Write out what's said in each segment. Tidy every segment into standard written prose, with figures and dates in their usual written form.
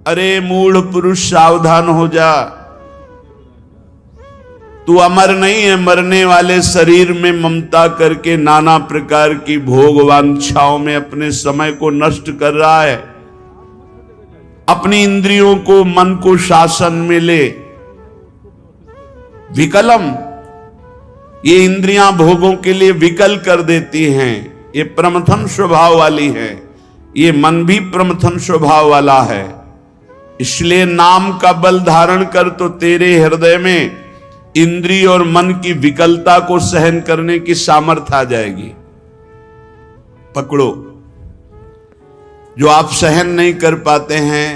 अरे मूढ़ पुरुष सावधान हो जा, तू अमर नहीं है। मरने वाले शरीर में ममता करके नाना प्रकार की भोग वांछाओं में अपने समय को नष्ट कर रहा है। अपनी इंद्रियों को, मन को शासन में ले। विकलम, ये इंद्रियां भोगों के लिए विकल कर देती हैं। ये प्रमथन स्वभाव वाली है, ये मन भी प्रमथन स्वभाव वाला है। इसलिए नाम का बल धारण कर तो तेरे हृदय में इंद्रिय और मन की विकलता को सहन करने की सामर्थ्य आ जाएगी। पकड़ो, जो आप सहन नहीं कर पाते हैं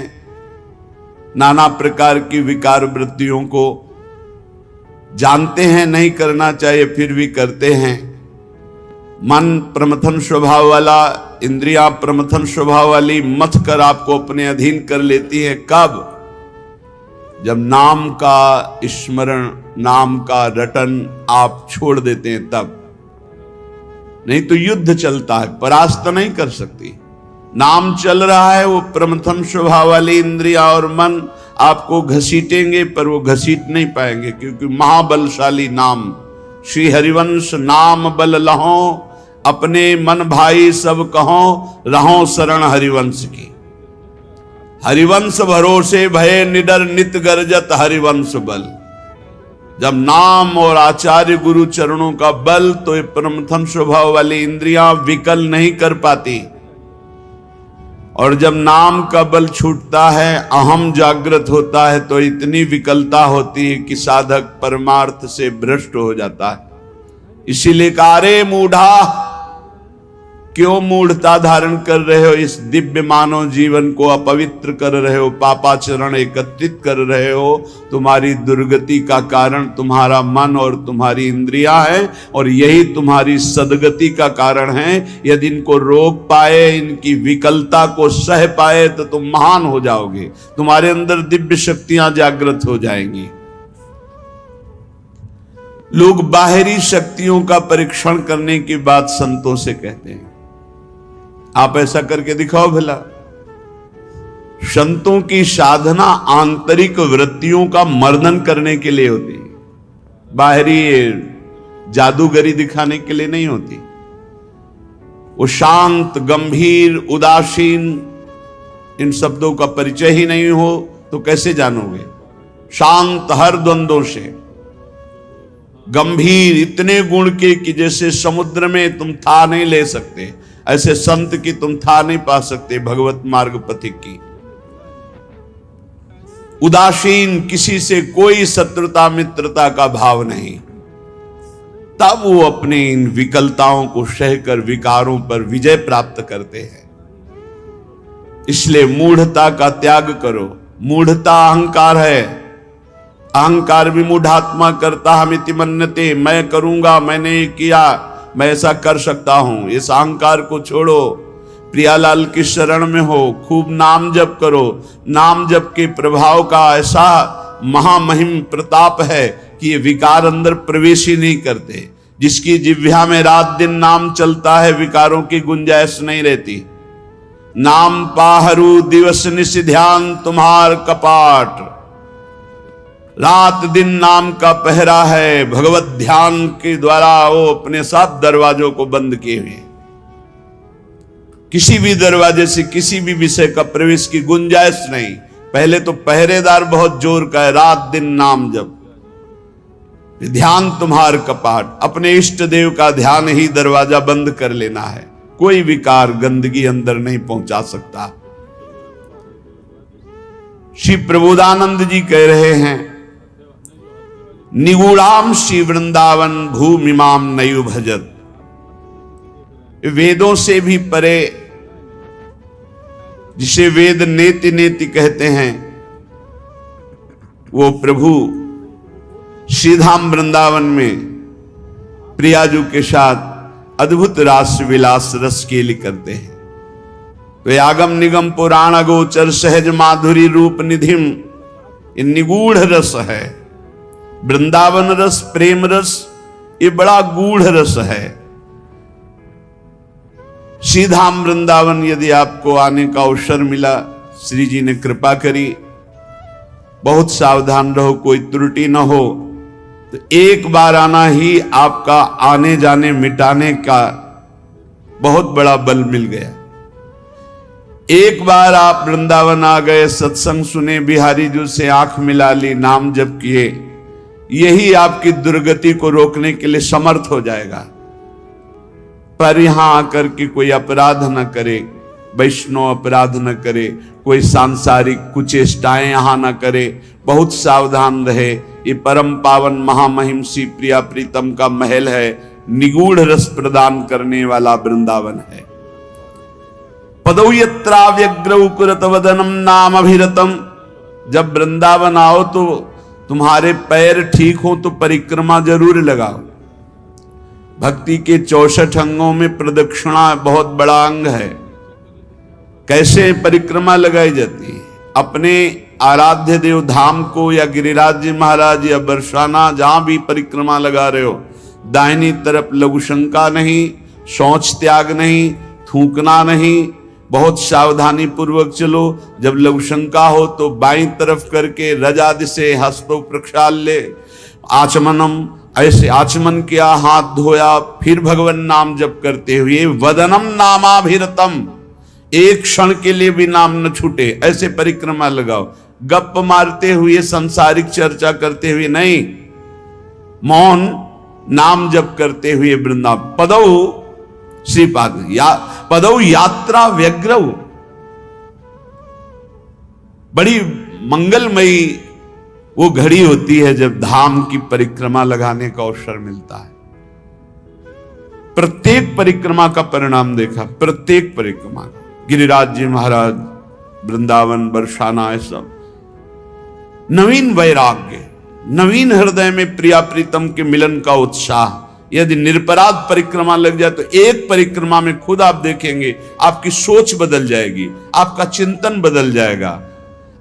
नाना प्रकार की विकार वृत्तियों को, जानते हैं नहीं करना चाहिए फिर भी करते हैं। मन प्रमथन स्वभाव वाला, इंद्रियां प्रमथन स्वभाव वाली मथ कर आपको अपने अधीन कर लेती है। कब? जब नाम का स्मरण, नाम का रटन आप छोड़ देते हैं तब। नहीं तो युद्ध चलता है, परास्त नहीं कर सकती। नाम चल रहा है, वो प्रमथन स्वभाव वाली इंद्रिया और मन आपको घसीटेंगे, पर वो घसीट नहीं पाएंगे, क्योंकि महाबलशाली नाम। श्री हरिवंश नाम बल लहो, अपने मन भाई सब कहो, रहो शरण हरिवंश की। हरिवंश भरोसे भय निडर नित गर्जत हरिवंश बल। जब नाम और आचार्य गुरु चरणों का बल, तो ये प्रमथन स्वभाव वाली इंद्रियां विकल नहीं कर पाती। और जब नाम का बल छूटता है, अहम जागृत होता है, तो इतनी विकलता होती है कि साधक परमार्थ से भ्रष्ट हो जाता है। इसीलिए कारे मूढ़ा, क्यों मूढ़ता धारण कर रहे हो? इस दिव्य मानव जीवन को अपवित्र कर रहे हो, पापाचरण एकत्रित कर रहे हो। तुम्हारी दुर्गति का कारण तुम्हारा मन और तुम्हारी इंद्रियां है, और यही तुम्हारी सदगति का कारण है। यदि इनको रोक पाए, इनकी विकलता को सह पाए, तो तुम महान हो जाओगे। तुम्हारे अंदर दिव्य शक्तियां जागृत हो जाएंगी। लोग बाहरी शक्तियों का परीक्षण करने की बात संतों से कहते हैं। आप ऐसा करके दिखाओ भला। संतों की साधना आंतरिक वृत्तियों का मर्दन करने के लिए होती है, बाहरी जादूगरी दिखाने के लिए नहीं होती। वो शांत, गंभीर, उदासीन, इन शब्दों का परिचय ही नहीं हो तो कैसे जानोगे? शांत हर द्वंद्वों से, गंभीर इतने गुण के कि जैसे समुद्र में तुम था नहीं ले सकते, ऐसे संत की तुम था नहीं पा सकते। भगवत मार्ग पथिक की उदासीन, किसी से कोई शत्रुता मित्रता का भाव नहीं। तब वो अपने इन विकलताओं को सहकर विकारों पर विजय प्राप्त करते हैं। इसलिए मूढ़ता का त्याग करो। मूढ़ता अहंकार है। अहंकार भी मूढ़ात्मा करता हमिति मन्यते, मैं करूंगा, मैंने किया, मैं ऐसा कर सकता हूं। इस अहंकार को छोड़ो, प्रियालाल की शरण में हो, खूब नाम जप करो। नाम जप के प्रभाव का ऐसा महामहिम प्रताप है कि ये विकार अंदर प्रवेश ही नहीं करते। जिसकी जिह्वा में रात दिन नाम चलता है, विकारों की गुंजाइश नहीं रहती। नाम पाहरू दिवस निश ध्यान तुम्हार कपाट, रात दिन नाम का पहरा है। भगवत ध्यान के द्वारा वो अपने साथ दरवाजों को बंद किए हुए। किसी भी दरवाजे से किसी भी विषय का प्रवेश की गुंजाइश नहीं। पहले तो पहरेदार बहुत जोर का है, रात दिन नाम जप, ध्यान तुम्हार कपाट। अपने इष्ट देव का ध्यान ही दरवाजा बंद कर लेना है। कोई विकार, गंदगी अंदर नहीं पहुंचा सकता। श्री प्रबोधानंद जी कह रहे हैं, निगूढ़ाम श्री वृंदावन भूमिमाम नयु भजत। वेदों से भी परे, जिसे वेद नेति नेति कहते हैं, वो प्रभु श्रीधाम वृंदावन में प्रियाजू के साथ अद्भुत रास विलास रस केली करते हैं। तो आगम निगम पुराण गोचर सहज माधुरी रूप निधिम, ये निगूढ़ रस है। वृंदावन रस, प्रेम रस, ये बड़ा गूढ़ रस है। श्रीधाम वृंदावन यदि आपको आने का अवसर मिला, श्री जी ने कृपा करी, बहुत सावधान रहो, कोई त्रुटि न हो। तो एक बार आना ही आपका आने जाने मिटाने का बहुत बड़ा बल मिल गया। एक बार आप वृंदावन आ गए, सत्संग सुने, बिहारी जी से आंख मिला ली, नाम जप किए, यही आपकी दुर्गति को रोकने के लिए समर्थ हो जाएगा। पर यहां आकर के कोई अपराध न करे, वैष्णव अपराध न करे, कोई सांसारिक कुचेष्टाएं यहां न करे, बहुत सावधान रहे। ये परम पावन महामहिम श्री प्रिया प्रीतम का महल है, निगूढ़ रस प्रदान करने वाला वृंदावन है। पदौ यत्रा व्यग्रौ कुरत वदनम नाम अभिरतम। जब वृंदावन आओ तो तुम्हारे पैर ठीक हो तो परिक्रमा जरूर लगाओ। भक्ति के 64 अंगों में प्रदक्षिणा बहुत बड़ा अंग है। कैसे परिक्रमा लगाई जाती है? अपने आराध्य देव धाम को या गिरिराज जी महाराज या बरसाना जहां भी परिक्रमा लगा रहे हो, दाहिनी तरफ लघु शंका नहीं, शौच त्याग नहीं, थूकना नहीं, बहुत सावधानी पूर्वक चलो। जब लघु शंका हो तो बाईं तरफ करके रज आदि से हस्तो प्रक्षाल्य आचमनम, ऐसे आचमन किया, हाथ धोया, फिर भगवान नाम जप करते हुए वदनम नामाभिरतम, एक क्षण के लिए भी नाम न छूटे, ऐसे परिक्रमा लगाओ। गप मारते हुए, सांसारिक चर्चा करते हुए नहीं, मौन नाम जप करते हुए वृंदावन। पदौ श्रीपाद पदौ यात्रा व्यग्रौ, बड़ी मंगलमयी वो घड़ी होती है जब धाम की परिक्रमा लगाने का अवसर मिलता है। प्रत्येक परिक्रमा का परिणाम देखा, प्रत्येक परिक्रमा, गिरिराज जी महाराज, वृंदावन, बरसाना, ऐसा नवीन वैराग्य, नवीन हृदय में प्रिया प्रीतम के मिलन का उत्साह। यदि निरपराध परिक्रमा लग जाए तो एक परिक्रमा में खुद आप देखेंगे आपकी सोच बदल जाएगी, आपका चिंतन बदल जाएगा।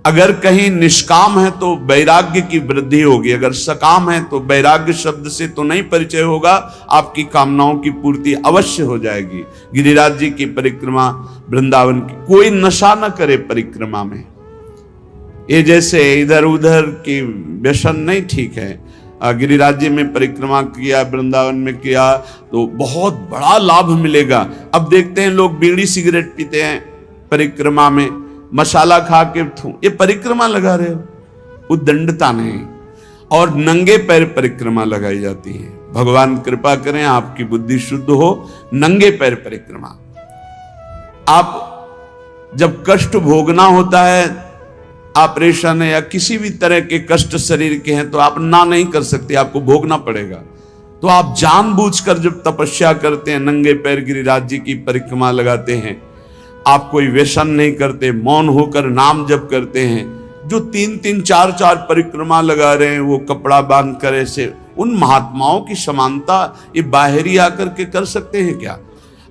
अगर कहीं निष्काम है तो वैराग्य की वृद्धि होगी, अगर सकाम है तो वैराग्य शब्द से तो नहीं परिचय होगा, आपकी कामनाओं की पूर्ति अवश्य हो जाएगी। गिरिराज जी की परिक्रमा, वृंदावन की, कोई नशा न करे परिक्रमा में। ये जैसे इधर उधर की व्यसन नहीं ठीक है। गिरिराज जी में परिक्रमा किया, वृंदावन में किया तो बहुत बड़ा लाभ मिलेगा। अब देखते हैं लोग बीड़ी सिगरेट पीते हैं परिक्रमा में, मसाला खा के, ये परिक्रमा लगा रहे हो, उद्दंडता नहीं। और नंगे पैर परिक्रमा लगाई जाती है। भगवान कृपा करें आपकी बुद्धि शुद्ध हो। नंगे पैर परिक्रमा, आप जब कष्ट भोगना होता है, ऑपरेशन है या किसी भी तरह के कष्ट शरीर के हैं, तो आप ना नहीं कर सकते, आपको भोगना पड़ेगा। तो आप जानबूझकर जब तपस्या करते हैं, नंगे पैर गिरिराज जी की परिक्रमा लगाते हैं, आप कोई व्यसन नहीं करते, मौन होकर नाम जप करते हैं। जो 3-3, 4-4 परिक्रमा लगा रहे हैं, वो कपड़ा बांध कर, ऐसे उन महात्माओं की समानता ये बाहरी आकर के कर सकते हैं क्या?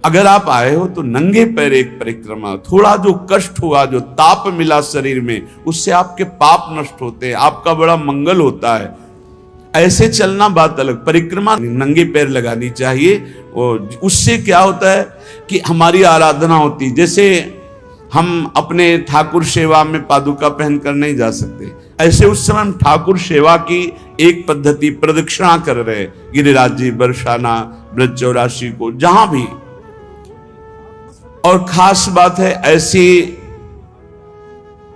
अगर आप आए हो तो नंगे पैर एक परिक्रमा, थोड़ा जो कष्ट हुआ, जो ताप मिला शरीर में, उससे आपके पाप नष्ट होते हैं, आपका बड़ा मंगल होता है। ऐसे चलना बात अलग, परिक्रमा नंगे पैर लगानी चाहिए। और उससे क्या होता है कि हमारी आराधना होती है। जैसे हम अपने ठाकुर सेवा में पादुका पहनकर नहीं जा सकते, ऐसे उस समय हम ठाकुर सेवा की एक पद्धति प्रदक्षिणा कर रहे, गिरिराज जी, बरसाना, ब्रज 84 को, जहां भी। और खास बात है, ऐसी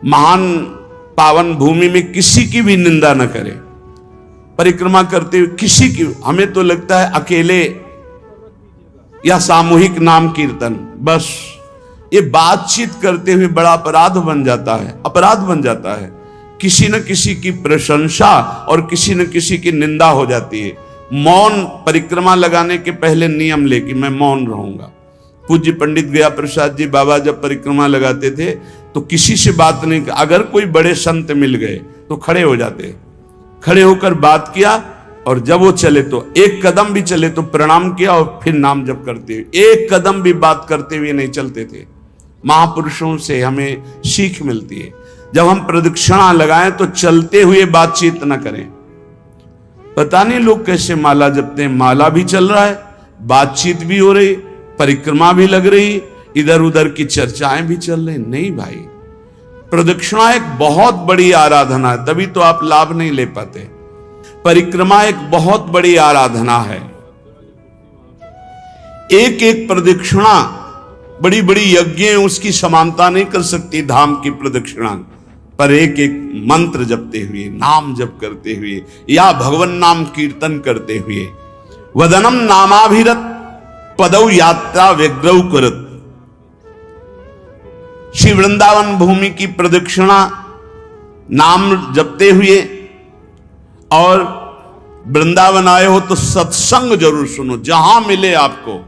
महान पावन भूमि में किसी की भी निंदा न करें। परिक्रमा करते हुए किसी की, हमें तो लगता है अकेले या सामूहिक नाम कीर्तन, बस ये बातचीत करते हुए बड़ा अपराध बन जाता है, अपराध बन जाता है। किसी न किसी की प्रशंसा और किसी न किसी की निंदा हो जाती है। मौन, परिक्रमा लगाने के पहले नियम ले कि मैं मौन रहूंगा। पूज्य पंडित गया प्रसाद जी बाबा जब परिक्रमा लगाते थे तो किसी से बात नहीं, अगर कोई बड़े संत मिल गए तो खड़े हो जाते, खड़े होकर बात किया, और जब वो चले तो एक कदम भी चले तो प्रणाम किया और फिर नाम जप करते हुए, एक कदम भी बात करते हुए नहीं चलते थे। महापुरुषों से हमें सीख मिलती है। जब हम प्रदक्षिणा लगाएं तो चलते हुए बातचीत न करें। पता नहीं लोग कैसे माला जपते हैं, माला भी चल रहा है, बातचीत भी हो रही, परिक्रमा भी लग रही, इधर उधर की चर्चाएं भी चल रही। नहीं भाई, प्रदक्षिणा एक बहुत बड़ी आराधना है, तभी तो आप लाभ नहीं ले पाते। परिक्रमा एक बहुत बड़ी आराधना है। एक एक प्रदक्षिणा बड़ी बड़ी यज्ञ उसकी समानता नहीं कर सकती धाम की प्रदक्षिणा, पर एक एक मंत्र जपते हुए, नाम जप करते हुए या भगवान नाम कीर्तन करते हुए, वदनम नामाभिरत पदौ यात्रा व्यग्रौ करत। श्री वृंदावन भूमि की प्रदक्षिणा नाम जपते हुए, और वृंदावन आए हो तो सत्संग जरूर सुनो, जहां मिले आपको।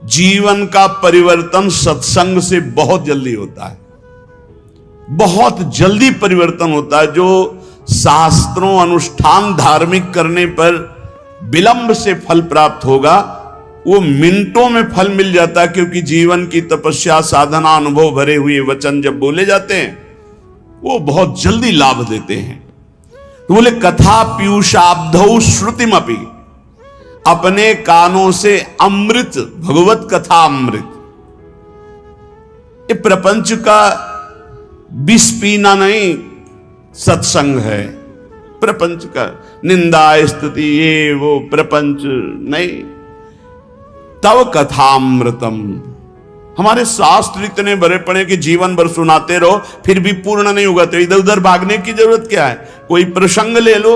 जीवन का परिवर्तन सत्संग से बहुत जल्दी होता है, बहुत जल्दी परिवर्तन होता है। जो शास्त्रों अनुष्ठान धार्मिक करने पर विलंब से फल प्राप्त होगा, वो मिनटों में फल मिल जाता है, क्योंकि जीवन की तपस्या साधना अनुभव भरे हुए वचन जब बोले जाते हैं वो बहुत जल्दी लाभ देते हैं। तो बोले कथा पीयूषाब्धौ श्रुतिमपि, अपने कानों से अमृत, भगवत कथा अमृत। ये प्रपंच का विष पीना नहीं सत्संग है, प्रपंच का निंदा स्तुति ये वो प्रपंच नहीं। तव कथामृतम, हमारे शास्त्र इतने भरे पड़े कि जीवन भर सुनाते रहो फिर भी पूर्ण नहीं होगा, तो इधर उधर भागने की जरूरत क्या है। कोई प्रसंग ले लो,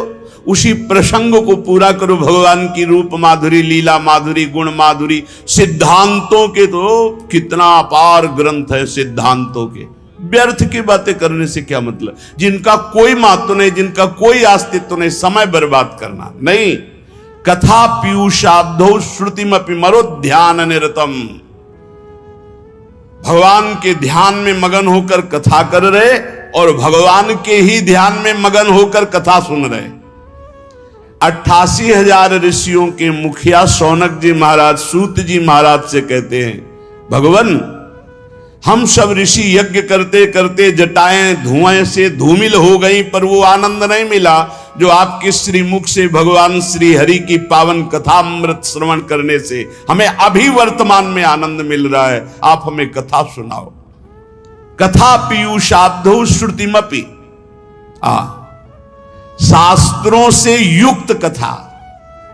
उसी प्रसंग को पूरा करो। भगवान की रूप माधुरी, लीला माधुरी, गुण माधुरी, सिद्धांतों के तो कितना अपार ग्रंथ है सिद्धांतों के। व्यर्थ की बातें करने से क्या मतलब, जिनका कोई महत्व नहीं, जिनका कोई अस्तित्व नहीं, समय बर्बाद करना नहीं। कथा पीयूषाब्धौ श्रुतिमपि मरो ध्यान निरतम, भगवान के ध्यान में मगन होकर कथा कर रहे और भगवान के ही ध्यान में मगन होकर कथा सुन रहे। 88,000 ऋषियों के मुखिया शौनक जी महाराज सूत जी महाराज से कहते हैं, भगवान हम सब ऋषि यज्ञ करते करते जटाएं धुएं से धूमिल हो गई, पर वो आनंद नहीं मिला जो आपके श्रीमुख से भगवान श्री हरि की पावन कथामृत श्रवण करने से हमें अभी वर्तमान में आनंद मिल रहा है। आप हमें कथा सुनाओ। कथा पीयूषाब्धौ श्रुतिमपि, शास्त्रों से युक्त कथा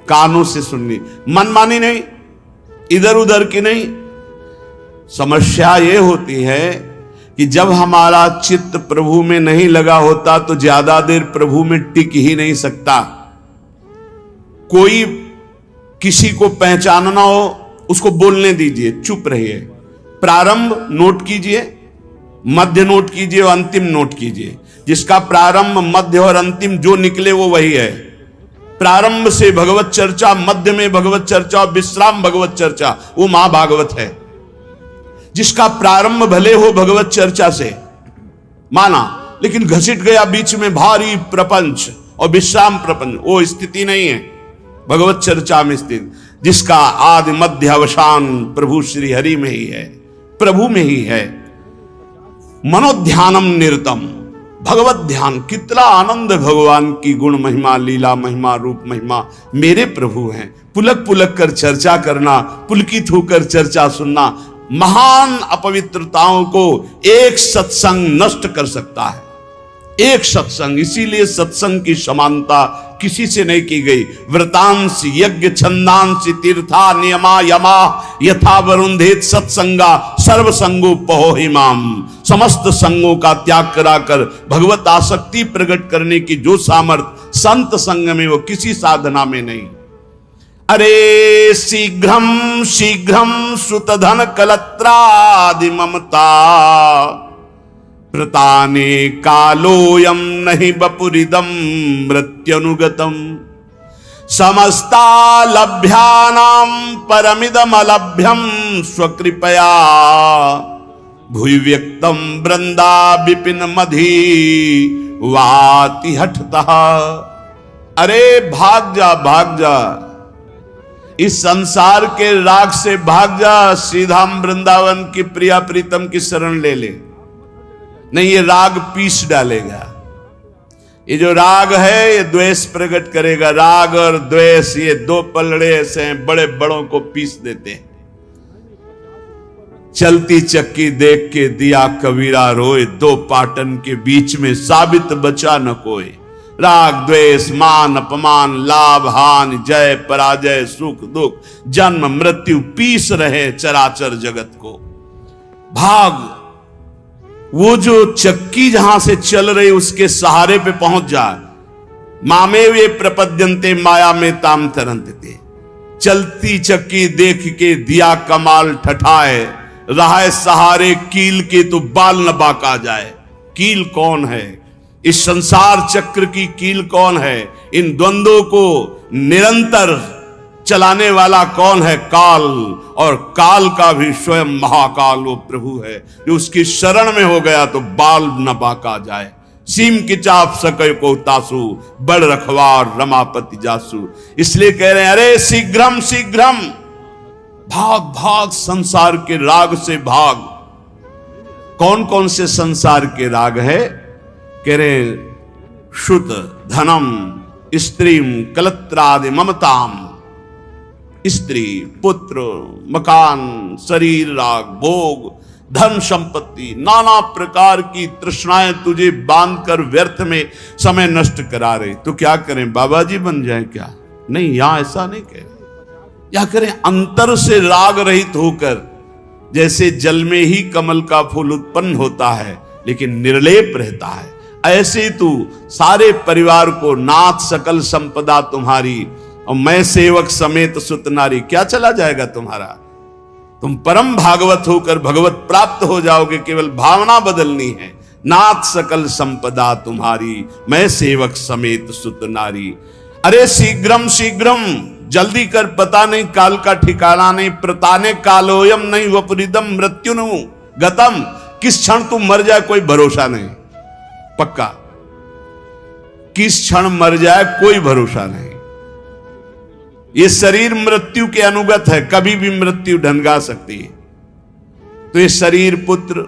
कानों से सुननी, मनमानी नहीं, इधर उधर की नहीं। समस्या ये होती है कि जब हमारा चित्त प्रभु में नहीं लगा होता तो ज्यादा देर प्रभु में टिक ही नहीं सकता। कोई किसी को पहचानना हो उसको बोलने दीजिए, चुप रहिए। प्रारंभ नोट कीजिए, मध्य नोट कीजिए और अंतिम नोट कीजिए। जिसका प्रारंभ मध्य और अंतिम जो निकले वो वही है। प्रारंभ से भगवत चर्चा, मध्य में भगवत चर्चा और विश्राम भगवत चर्चा, वो महाभागवत है। जिसका प्रारंभ भले हो भगवत चर्चा से माना, लेकिन घसीट गया बीच में भारी प्रपंच और विश्राम प्रपंच, वो स्थिति नहीं है भगवत चर्चा में स्थित। जिसका आदि मध्य अवसान प्रभु श्री हरि में ही है, प्रभु में ही है। मनोध्यानम निरतम, भगवत ध्यान। कितना आनंद भगवान की गुण महिमा, लीला महिमा, रूप महिमा मेरे प्रभु हैं। पुलक पुलक कर चर्चा करना, पुलकित होकर चर्चा सुनना, महान अपवित्रताओं को एक सत्संग नष्ट कर सकता है। एक सत्संग, इसीलिए सत्संग की समानता किसी से नहीं की गई। व्रतांश यज्ञ छंदांश तीर्था नियमा यमा यथा वरुंधेत सत्संगा सर्वसंगो पहो हिमाम। समस्त संगों का त्याग कराकर भगवत आसक्ति प्रकट करने की जो सामर्थ्य संत संग में, वो किसी साधना में नहीं। अरे शीघ्रम शीघ्रम सुतधन कलत्रादि ममता प्रताने कालोयम नहीं बपुरिदम मृत्युनुगतम। समस्ता लभ्यानाम परमिदम अलभ्यम स्वकृपया भूय व्यक्तम वृंदा विपिन मधी वाति हठतः। अरे भाग जा, भाग जा, इस संसार के राग से भाग जा, सीधा वृंदावन की प्रिया प्रीतम की शरण ले ले। नहीं, ये राग पीस डालेगा। ये जो राग है ये द्वेष प्रकट करेगा। राग और द्वेष ये दो पलड़े ऐसे हैं, बड़े बड़ों को पीस देते हैं। चलती चक्की देख के दिया कबीरा रोए, दो पाटन के बीच में साबित बचा न कोई। राग द्वेष मान अपमान लाभ हानि जय पराजय सुख दुख जन्म मृत्यु पीस रहे चराचर जगत को। भाग, वो जो चक्की जहां से चल रही उसके सहारे पे पहुंच जाए। मामे वे प्रपद्यंते माया में ताम तरंते। चलती चक्की देख के दिया कमाल ठठाए, रहा सहारे कील के तो बाल न बाका जाए। कील कौन है? इस संसार चक्र की कील कौन है? इन द्वंद्वों को निरंतर चलाने वाला कौन है? काल। और काल का भी स्वयं महाकाल वो प्रभु है जो उसकी शरण में हो गया तो बाल न बाका जाए। सीम की चाप सके को तासु, बड़ रखवार रमापति जासु। इसलिए कह रहे हैं अरे शीघ्रम शीघ्रम, भाग भाग संसार के राग से भाग। कौन कौन से संसार के राग है? कह रहे शुत धनम स्त्रीम कलत्रादि ममताम। स्त्री पुत्र मकान शरीर राग भोग धन संपत्ति नाना प्रकार की तृष्णाएं तुझे बांधकर व्यर्थ में समय नष्ट करा रहे। तो क्या करें? बाबा जी बन जाए क्या? नहीं, यहां ऐसा नहीं कह रहे। क्या करें? अंतर से राग रहित होकर, जैसे जल में ही कमल का फूल उत्पन्न होता है लेकिन निर्लेप रहता है, ऐसे तू सारे परिवार को नाथ सकल संपदा तुम्हारी और मैं सेवक समेत सुत नारी। क्या चला जाएगा तुम्हारा? तुम परम भागवत होकर भगवत प्राप्त हो जाओगे। केवल भावना बदलनी है। नाथ सकल संपदा तुम्हारी मैं सेवक समेत सुत नारी। अरे शीघ्रम शीघ्रम, जल्दी कर, पता नहीं काल का ठिकाना नहीं। प्रताने कालोयम नहीं वपुरिदम मृत्युनु गतम। किस क्षण तुम मर जाए कोई भरोसा नहीं। पक्का किस क्षण मर जाए कोई भरोसा नहीं। ये शरीर मृत्यु के अनुगत है, कभी भी मृत्यु ढंगा सकती है। तो ये शरीर पुत्र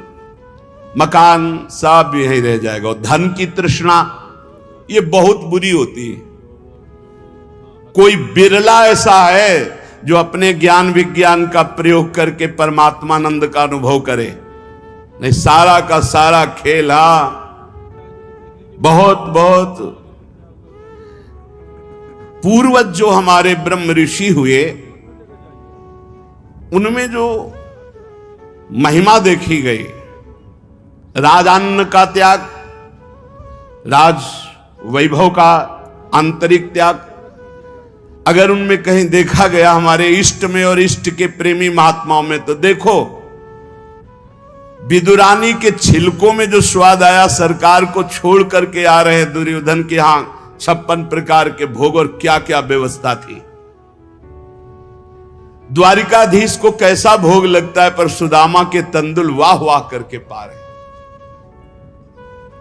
मकान सब यहीं रह जाएगा। और धन की तृष्णा ये बहुत बुरी होती है। कोई बिरला ऐसा है जो अपने ज्ञान विज्ञान का प्रयोग करके परमात्मानंद का अनुभव करे। नहीं, सारा का सारा खेल बहुत बहुत पूर्वज जो हमारे ब्रह्म ऋषि हुए उनमें जो महिमा देखी गई, राजान्न का त्याग, राज वैभव का आंतरिक त्याग, अगर उनमें कहीं देखा गया हमारे इष्ट में और इष्ट के प्रेमी महात्माओं में, तो देखो विदुरानी के छिलकों में जो स्वाद आया, सरकार को छोड़ करके आ रहे दुर्योधन के यहां 56 प्रकार के भोग और क्या क्या व्यवस्था थी। द्वारिकाधीश को कैसा भोग लगता है, पर सुदामा के तंदुल वाह वाह करके पा रहे।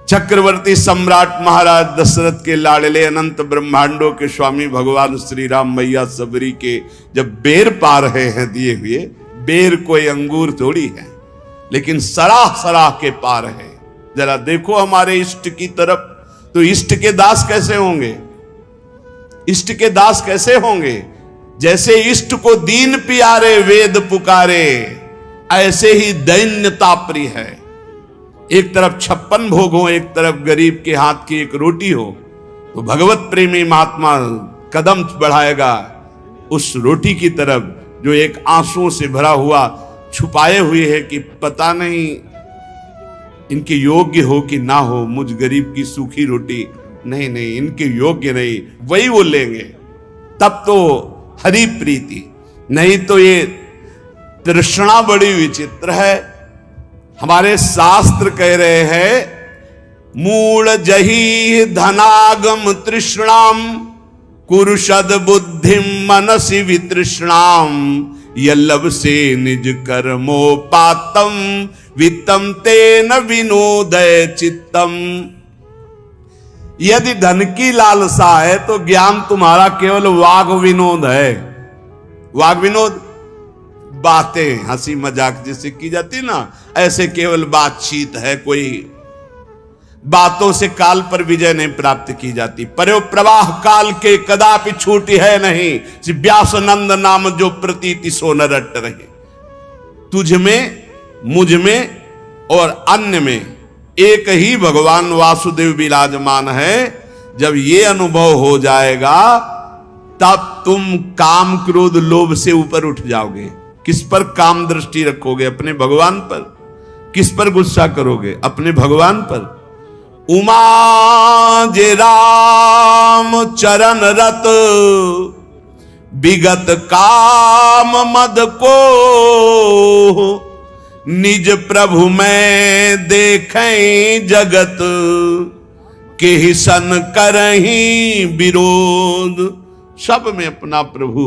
चक्रवर्ती सम्राट महाराज दशरथ के लाडले अनंत ब्रह्मांडों के स्वामी भगवान श्री राम मैया सबरी के जब बेर पा रहे हैं दिए हुए, बेर कोई अंगूर थोड़ी है, लेकिन सराह सराह के पा रहे हैं। जरा देखो हमारे इष्ट की तरफ, तो इष्ट के दास कैसे होंगे? इष्ट के दास कैसे होंगे? जैसे इष्ट को दीन प्यारे वेद पुकारे, ऐसे ही दैन्यता प्रिय है। एक तरफ 56 भोग हो, एक तरफ गरीब के हाथ की एक रोटी हो, तो भगवत प्रेमी महात्मा कदम बढ़ाएगा उस रोटी की तरफ जो एक आंसुओं से भरा हुआ छुपाए हुए है कि पता नहीं इनके योग्य हो कि ना हो। मुझ गरीब की सूखी रोटी नहीं नहीं, इनके योग्य नहीं, वही वो लेंगे। तब तो हरि प्रीति, नहीं तो ये तृष्णा बड़ी विचित्र है। हमारे शास्त्र कह रहे हैं मूल जही धनागम तृष्णाम कुरुषद बुद्धिम मनसि वितृष्णाम यल्लभ से निज कर्मोपातम वित्तम तेन विनोदय चित्तम। यदि धन की लालसा है तो ज्ञान तुम्हारा केवल वाग विनोद है। वाग विनोद बातें हंसी मजाक जैसे की जाती ना, ऐसे केवल बातचीत है। कोई बातों से काल पर विजय नहीं प्राप्त की जाती। पर्यो प्रवाह काल के कदापि छूटी है नहीं। व्यास नंद नाम जो प्रतीति सो न रट रहे। तुझ में मुझ में और अन्य में एक ही भगवान वासुदेव विराजमान है। जब ये अनुभव हो जाएगा तब तुम काम क्रोध लोभ से ऊपर उठ जाओगे। किस पर काम दृष्टि रखोगे? अपने भगवान पर। किस पर गुस्सा करोगे? अपने भगवान पर। उमा जे राम चरण रत विगत काम मद को निज प्रभु में देखें जगत के ही सन करहीं विरोध। सब में अपना प्रभु,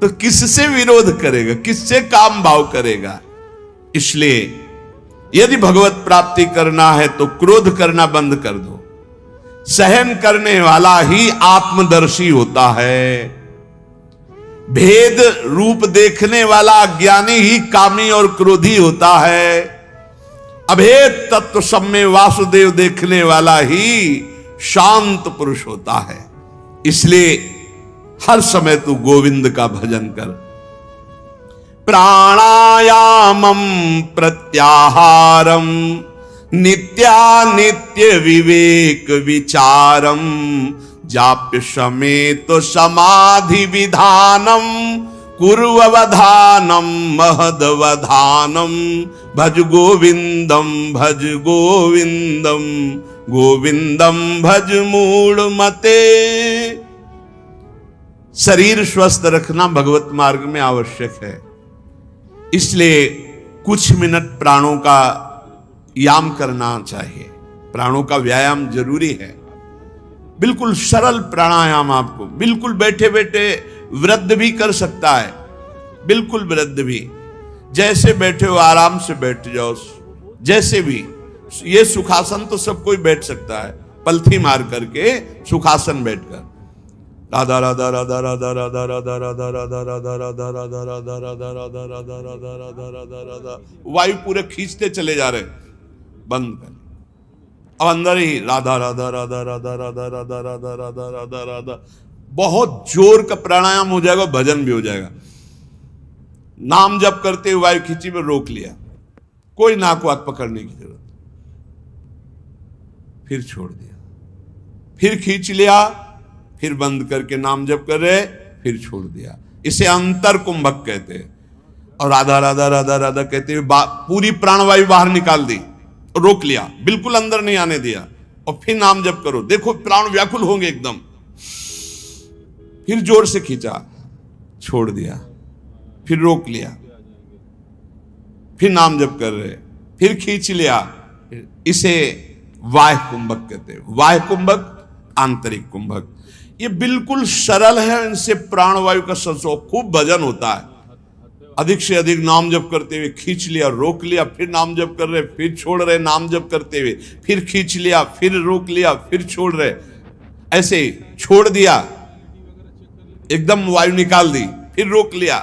तो किससे विरोध करेगा? किससे काम भाव करेगा? इसलिए यदि भगवत प्राप्ति करना है तो क्रोध करना बंद कर दो। सहन करने वाला ही आत्मदर्शी होता है। भेद रूप देखने वाला अज्ञानी ही कामी और क्रोधी होता है। अभेद तत्व सब में वासुदेव देखने वाला ही शांत पुरुष होता है। इसलिए हर समय तू गोविंद का भजन कर। प्राणायामम प्रत्याहारम नित्यानित्य विवेक विचारम जाप्य समेत समाधि विधानम कुर्ववधानम महदवधानम भज गोविंदम गोविंदम भज मूढ़ मते। शरीर स्वस्थ रखना भगवत मार्ग में आवश्यक है। इसलिए कुछ मिनट प्राणों का याम करना चाहिए। प्राणों का व्यायाम जरूरी है। बिल्कुल सरल प्राणायाम, आपको बिल्कुल बैठे बैठे वृद्ध भी कर सकता है। बिल्कुल वृद्ध भी, जैसे बैठे हो आराम से बैठ जाओ। जैसे भी, ये सुखासन तो सब कोई बैठ सकता है, पलथी मार करके सुखासन बैठकर। राधा राधा राधा राधा राधा राधा राधा राधा राधा राधा राधा राधा राधा राधा राधा राधा राधा राधा राधा, वायु पूरे खींचते चले जा रहे। बंद कर। अब अंदर ही राधा राधा राधा राधा राधा राधा राधा राधा राधा राधा। बहुत जोर का प्राणायाम हो जाएगा, भजन भी हो जाएगा। नाम जप करते हुए वायु खींची में रोक लिया, कोई नाक वाक पकड़ने की जरूरत, फिर छोड़ दिया, फिर खींच लिया, फिर बंद करके नाम जप कर रहे, फिर छोड़ दिया। इसे अंतर कुंभक कहते हैं। और राधा राधा राधा राधा कहते हुए पूरी प्राणवायु बाहर निकाल दी, रोक लिया, बिल्कुल अंदर नहीं आने दिया, और फिर नाम जप करो। देखो प्राण व्याकुल होंगे एकदम। फिर जोर से खींचा, छोड़ दिया, फिर रोक लिया, फिर नाम जप कर रहे, फिर खींच लिया। इसे वाह्य कुंभक कहते हैं। वाह्य कुंभक, आंतरिक कुंभक। ये बिल्कुल सरल है। इनसे प्राणवायु का संसर्ग, खूब भजन होता है। अधिक से अधिक नाम जप करते हुए खींच लिया, रोक लिया, फिर नाम जप कर रहे, फिर छोड़ रहे, नाम जप करते हुए फिर खींच लिया, फिर रोक लिया, फिर छोड़ रहे। ऐसे छोड़ दिया, एकदम वायु निकाल दी, फिर रोक लिया,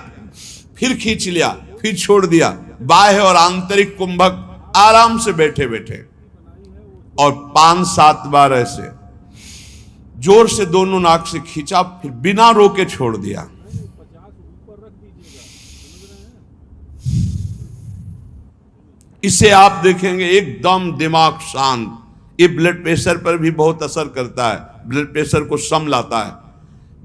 फिर खींच लिया, फिर छोड़ दिया। बाह्य और आंतरिक कुंभक आराम से बैठे बैठे। और 5-7 बार ऐसे जोर से दोनों नाक से खींचा, फिर बिना रोके छोड़ दिया। इसे आप देखेंगे एकदम दिमाग शांत। ये ब्लड प्रेशर पर भी बहुत असर करता है, ब्लड प्रेशर को सम लाता है।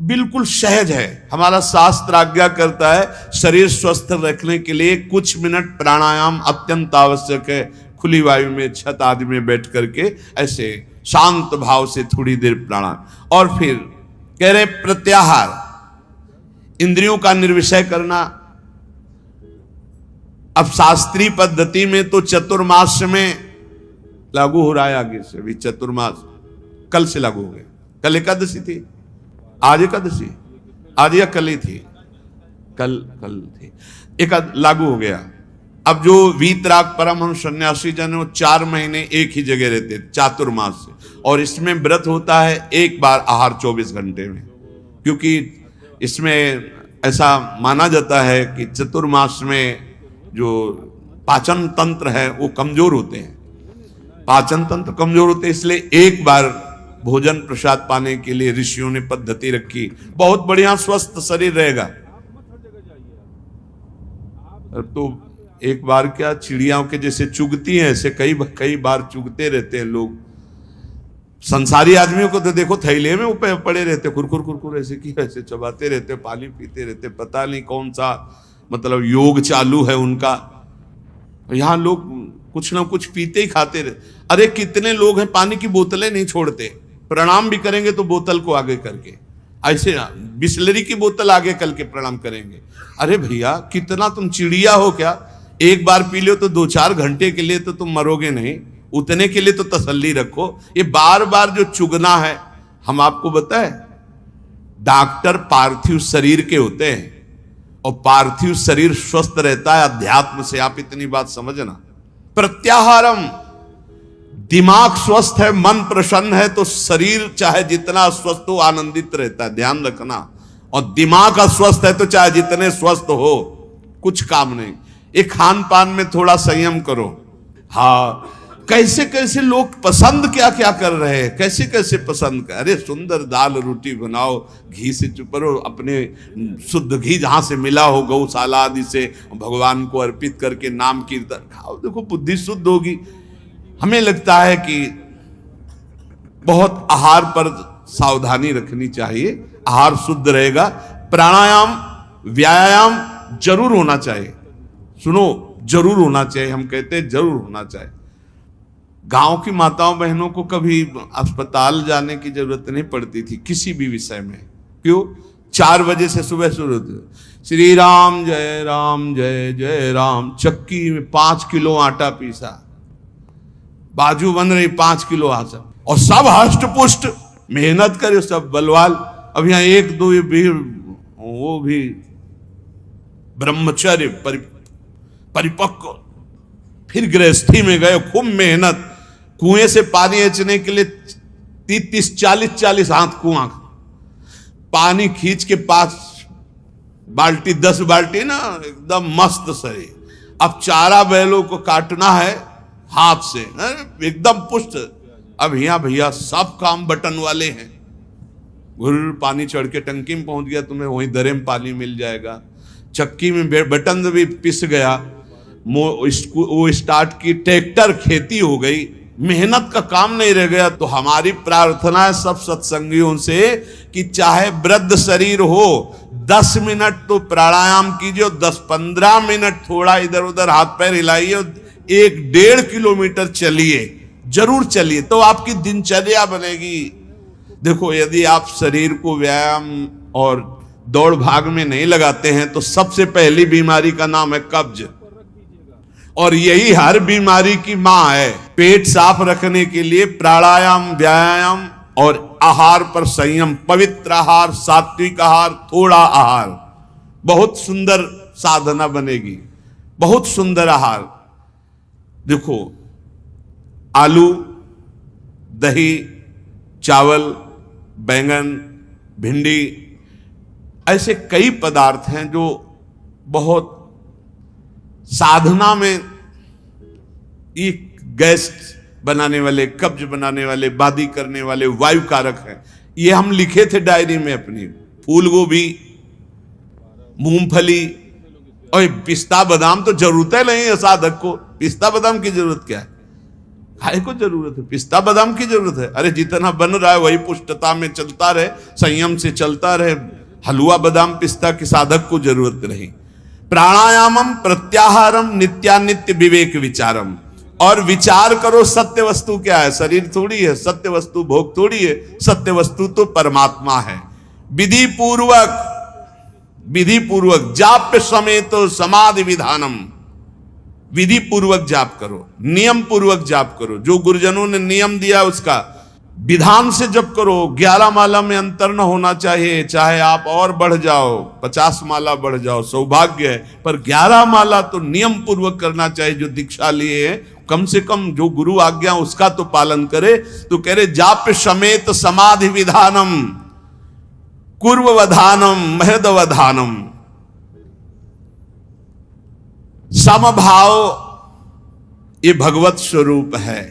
बिल्कुल सहज है। हमारा शास्त्र आज्ञा करता है शरीर स्वस्थ रखने के लिए कुछ मिनट प्राणायाम अत्यंत आवश्यक है। खुली वायु में, छत आदि में बैठ करके ऐसे शांत भाव से थोड़ी देर प्राणायाम। और फिर कह रहे प्रत्याहार, इंद्रियों का निर्विषय करना। अब शास्त्रीय पद्धति में तो चतुर्मास में लागू हो रहा है। आगे से भी चतुर्मास कल से लागू हो गया। कल एकादशी थी, आज एकादशी, आज या कल ही थी, कल थी, एक लागू हो गया। अब जो वीतराग परमहंस सन्यासी जन, वो 4 महीने एक ही जगह रहते चातुर्मास से। और इसमें व्रत होता है एक बार आहार 24 घंटे में, क्योंकि इसमें ऐसा माना जाता है कि चतुर्मास में जो पाचन तंत्र है वो कमजोर होते हैं। पाचन तंत्र कमजोर होते हैं, इसलिए एक बार भोजन प्रसाद पाने के लिए ऋषियों ने पद्धति रखी। बहुत बढ़िया स्वस्थ शरीर रहेगा। तो एक बार क्या, चिड़ियाओं के जैसे चुगती हैं ऐसे कई कई बार चुगते रहते हैं लोग। संसारी आदमियों को तो देखो थैले में ऊपर पड़े रहते, कुरकुर कुरकुर ऐसे की ऐसे चबाते रहते, पानी पीते रहते, पता नहीं कौन सा मतलब योग चालू है उनका। यहाँ लोग कुछ ना कुछ पीते ही खाते रहते। अरे कितने लोग हैं पानी की बोतलें नहीं छोड़ते, प्रणाम भी करेंगे तो बोतल को आगे करके, ऐसे बिस्लरी की बोतल आगे करके प्रणाम करेंगे। अरे भैया कितना तुम चिड़िया हो क्या, एक बार पी लो तो 2-4 घंटे के लिए तो तुम मरोगे नहीं, उतने के लिए तो तसल्ली रखो। ये बार बार जो चुगना है, हम आपको बताएं डॉक्टर पार्थिव शरीर के होते हैं और पार्थिव शरीर स्वस्थ रहता है अध्यात्म से। आप इतनी बात समझना। प्रत्याहारम, दिमाग स्वस्थ है, मन प्रसन्न है तो शरीर चाहे जितना अस्वस्थ हो आनंदित रहता है, ध्यान रखना। और दिमाग अस्वस्थ है तो चाहे जितने स्वस्थ हो कुछ काम नहीं। एक खान पान में थोड़ा संयम करो। हाँ, कैसे कैसे लोग पसंद क्या क्या कर रहे हैं, कैसे कैसे पसंद कर। अरे सुंदर दाल रोटी बनाओ, घी से चुपरो, अपने शुद्ध घी जहां से मिला हो गौशाला आदि से भगवान को अर्पित करके नाम कीर्तन खाओ, देखो बुद्धि शुद्ध होगी। हमें लगता है कि बहुत आहार पर सावधानी रखनी चाहिए, आहार शुद्ध रहेगा। प्राणायाम व्यायाम जरूर होना चाहिए, सुनो जरूर होना चाहिए, हम कहते हैं जरूर होना चाहिए। गांव की माताओं बहनों को कभी अस्पताल जाने की जरूरत नहीं पड़ती थी किसी भी विषय में। क्यों? 4 बजे से सुबह शुरू होती, श्री राम जय जय राम, चक्की में 5 किलो आटा पीसा, बाजू बन रही 5 किलो आटा, और सब हष्ट पुष्ट मेहनत करे, सब बलवाल। अब यहाँ 1-2 भी वो भी ब्रह्मचर्य परिपक्व, फिर गृहस्थी में गए, खूब मेहनत, कुएं से पानी खींचने के लिए 30 40 हाथ कुआं, पानी खींच के 5 बाल्टी 10 बाल्टी ना, एकदम मस्त सही। अब चारा बैलों को काटना है हाथ से, एकदम पुष्ट। अब यहाँ भैया सब काम बटन वाले हैं, घुर पानी चढ़ के टंकी में पहुंच गया, तुम्हें वहीं दरे में पानी मिल जाएगा। चक्की में बटन भी पिस गया, वो स्टार्ट की, ट्रैक्टर खेती हो गई, मेहनत का काम नहीं रह गया। तो हमारी प्रार्थना है सब सत्संगियों से कि चाहे वृद्ध शरीर हो, 10 मिनट तो प्राणायाम कीजिए, 10-15 मिनट थोड़ा इधर उधर हाथ पैर हिलाइए, 1-1.5 किलोमीटर चलिए, जरूर चलिए, तो आपकी दिनचर्या बनेगी। देखो यदि आप शरीर को व्यायाम और दौड़ भाग में नहीं लगाते हैं तो सबसे पहली बीमारी का नाम है कब्ज, और यही हर बीमारी की मां है। पेट साफ रखने के लिए प्राणायाम व्यायाम और आहार पर संयम, पवित्र आहार, सात्विक आहार, थोड़ा आहार, बहुत सुंदर साधना बनेगी, बहुत सुंदर आहार। देखो आलू, दही, चावल, बैंगन, भिंडी, ऐसे कई पदार्थ हैं जो बहुत साधना में ये गैस बनाने वाले, कब्ज बनाने वाले, बादी करने वाले वायु कारक हैं। ये हम लिखे थे डायरी में अपनी। फूल गोभी, मूंगफली और पिस्ता बादाम तो जरूरत है नहीं है साधक को। पिस्ता बादाम की जरूरत क्या है? खाए को जरूरत है, पिस्ता बादाम की जरूरत है। अरे जितना बन रहा है वही पुष्टता में चलता रहे, संयम से चलता रहे। हलवा बादाम पिस्ता की साधक को जरूरत नहीं। प्राणायामम प्रत्याहारम नित्यानित्य विवेक विचारम, और विचार करो सत्य वस्तु क्या है। शरीर थोड़ी है, सत्य वस्तु भोग थोड़ी है, सत्य वस्तु तो परमात्मा है। विधि पूर्वक जाप्य समेत समाधि विधानम, विधि पूर्वक जाप करो, नियम पूर्वक जाप करो, जो गुरुजनों ने नियम दिया उसका विधान से जप करो। 11 माला में अंतर न होना चाहिए, चाहे आप और बढ़ जाओ, 50 माला बढ़ जाओ, सौभाग्य है, पर 11 माला तो नियम पूर्वक करना चाहिए। जो दीक्षा लिए है कम से कम जो गुरु आज्ञा उसका तो पालन करे। तो कह रहे जाप्य समेत समाधि विधानम, कुर्ववधानम महदवधानम। समभाव ये भगवत स्वरूप है।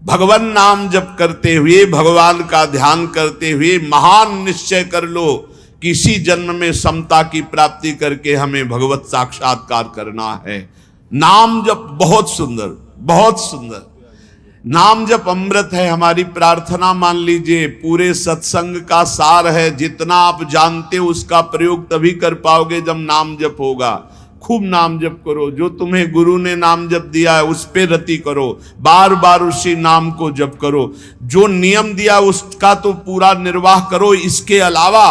भगवान नाम जप करते हुए, भगवान का ध्यान करते हुए महान निश्चय कर लो किसी जन्म में समता की प्राप्ति करके हमें भगवत साक्षात्कार करना है। नाम जप बहुत सुंदर, बहुत सुंदर। नाम जप अमृत है। हमारी प्रार्थना मान लीजिए पूरे सत्संग का सार है। जितना आप जानते हो उसका प्रयोग तभी कर पाओगे जब नाम जप होगा। खूब नाम जप करो। जो तुम्हें गुरु ने नाम जप दिया है उस पे रति करो, बार बार उसी नाम को जप करो। जो नियम दिया उसका तो पूरा निर्वाह करो। इसके अलावा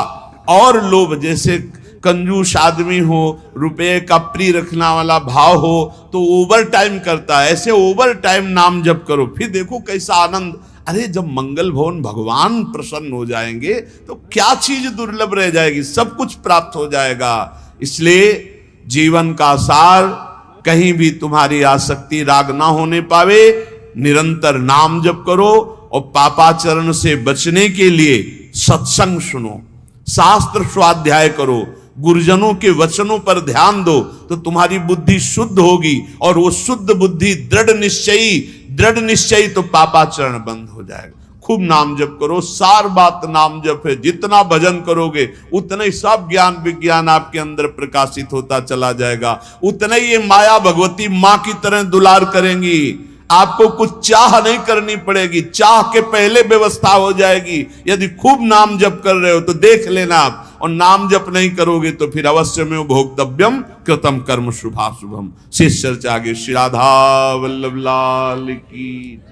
और लोभ, जैसे कंजूस आदमी हो, रुपये का प्रिय रखना वाला भाव हो तो ओवर टाइम करता है, ऐसे ओवर टाइम नाम जप करो। फिर देखो कैसा आनंद। अरे जब मंगल भवन भगवान प्रसन्न हो जाएंगे तो क्या चीज दुर्लभ रह जाएगी, सब कुछ प्राप्त हो जाएगा। इसलिए जीवन का सार, कहीं भी तुम्हारी आसक्ति राग ना होने पावे, निरंतर नाम जप करो। और पापाचरण से बचने के लिए सत्संग सुनो, शास्त्र स्वाध्याय करो, गुरुजनों के वचनों पर ध्यान दो तो तुम्हारी बुद्धि शुद्ध होगी। और वो शुद्ध बुद्धि दृढ़ निश्चयी तो पापाचरण बंद हो जाएगा। खूब नाम जप करो। सार बात नाम जप है। जितना भजन करोगे उतना ही सब ज्ञान विज्ञान आपके अंदर प्रकाशित होता चला जाएगा। उतना ही ये माया भगवती मां की तरह दुलार करेंगी। आपको कुछ चाह नहीं करनी पड़ेगी, चाह के पहले व्यवस्था हो जाएगी। यदि खूब नाम जप कर रहे हो तो देख लेना आप। और नाम जप नहीं करोगे तो फिर अवश्य में भोक्तव्यम कृतम कर्म शुभाशुभम। शेष चर्चा आगे। श्री राधा वल्लभ लाल की।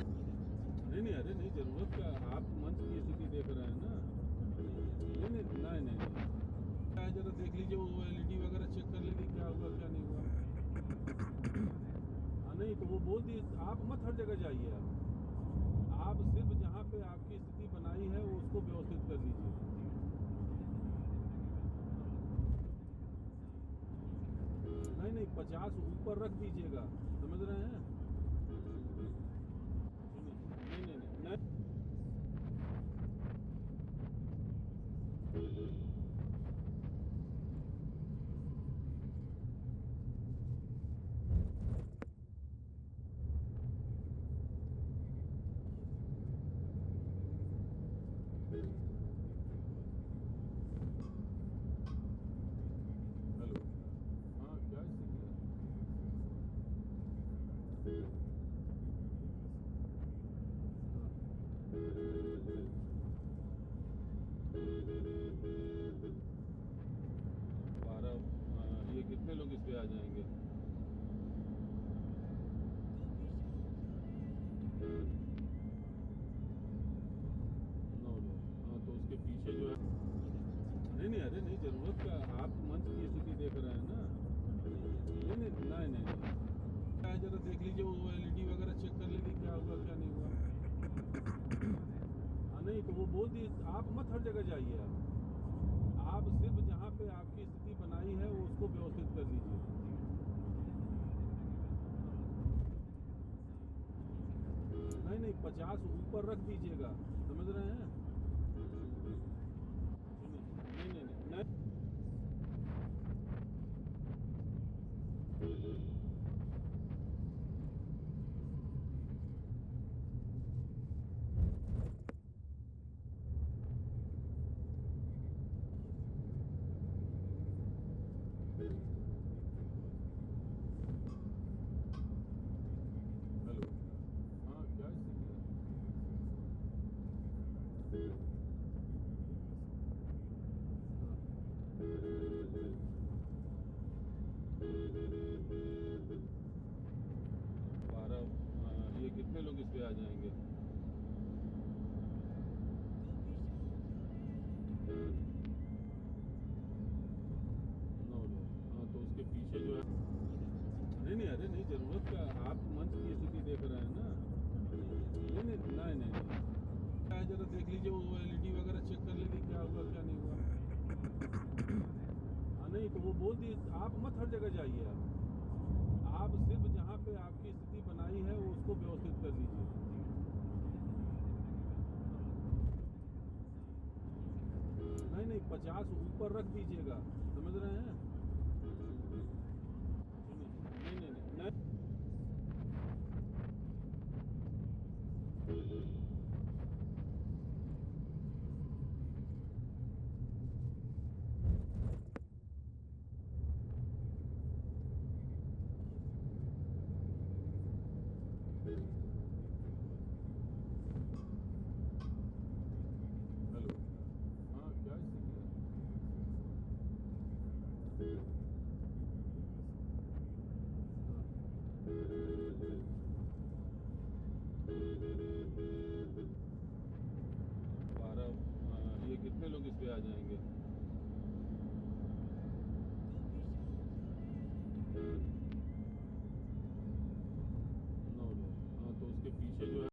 नहीं 50 ऊपर रख दीजिएगा, समझ रहे हैं।